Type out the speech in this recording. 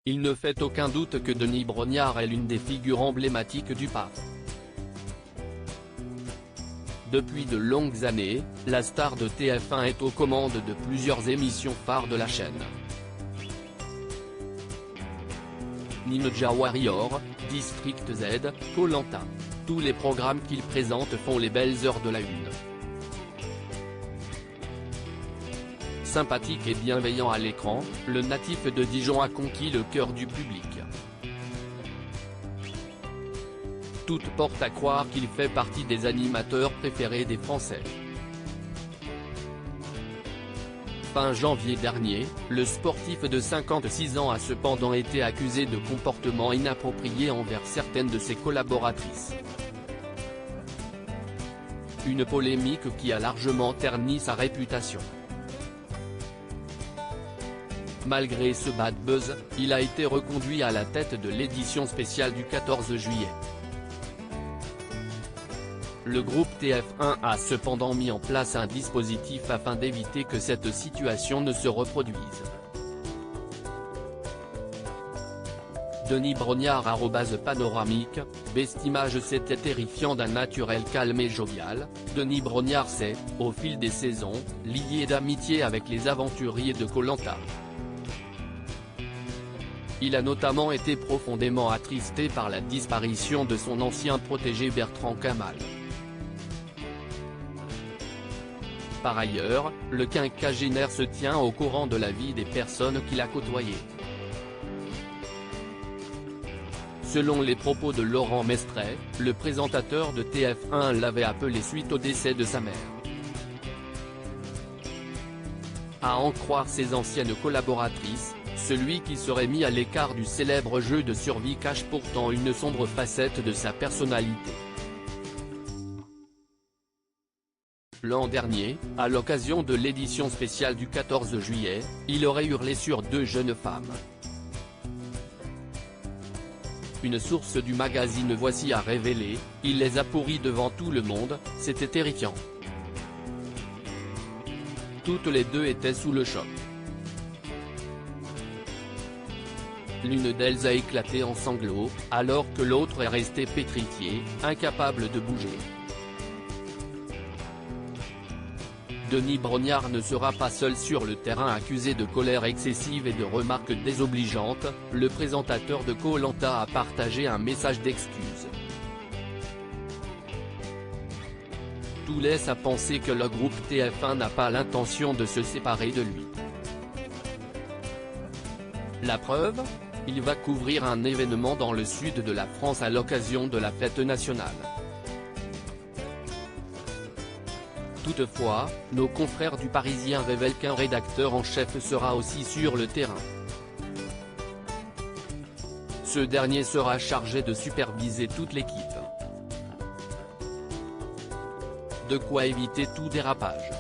Il ne fait aucun doute que Denis Brognard est l'une des figures emblématiques du PAF. Depuis de longues années, la star de TF1 est aux commandes de plusieurs émissions phares de la chaîne. Ninja Warrior, District Z, Koh-Lanta. Tous les programmes qu'il présente font les belles heures de la une. Sympathique et bienveillant à l'écran, le natif de Dijon a conquis le cœur du public. Toutes portent à croire qu'il fait partie des animateurs préférés des Français. Fin janvier dernier, le sportif de 56 ans a cependant été accusé de comportements inappropriés envers certaines de ses collaboratrices. Une polémique qui a largement terni sa réputation. Malgré ce bad buzz, il a été reconduit à la tête de l'édition spéciale du 14 juillet. Le groupe TF1 a cependant mis en place un dispositif afin d'éviter que cette situation ne se reproduise. Denis Brognard @panoramique, best image. C'était terrifiant d'un naturel calme et jovial. Denis Brognard s'est, au fil des saisons, lié d'amitié avec les aventuriers de Koh-Lanta. Il a notamment été profondément attristé par la disparition de son ancien protégé Bertrand Kamal. Par ailleurs, le quinquagénaire se tient au courant de la vie des personnes qu'il a côtoyées. Selon les propos de Laurent Mestret, le présentateur de TF1 l'avait appelé suite au décès de sa mère. À en croire ses anciennes collaboratrices, celui qui serait mis à l'écart du célèbre jeu de survie cache pourtant une sombre facette de sa personnalité. L'an dernier, à l'occasion de l'édition spéciale du 14 juillet, il aurait hurlé sur deux jeunes femmes. Une source du magazine Voici a révélé, il les a pourries devant tout le monde, c'était terrifiant. Toutes les deux étaient sous le choc. L'une d'elles a éclaté en sanglots, alors que l'autre est restée pétrifiée, incapable de bouger. Denis Brognard ne sera pas seul sur le terrain accusé de colère excessive et de remarques désobligeantes. Le présentateur de Koh-Lanta a partagé un message d'excuse. Tout laisse à penser que le groupe TF1 n'a pas l'intention de se séparer de lui. La preuve ? Il va couvrir un événement dans le sud de la France à l'occasion de la fête nationale. Toutefois, nos confrères du Parisien révèlent qu'un rédacteur en chef sera aussi sur le terrain. Ce dernier sera chargé de superviser toute l'équipe. De quoi éviter tout dérapage.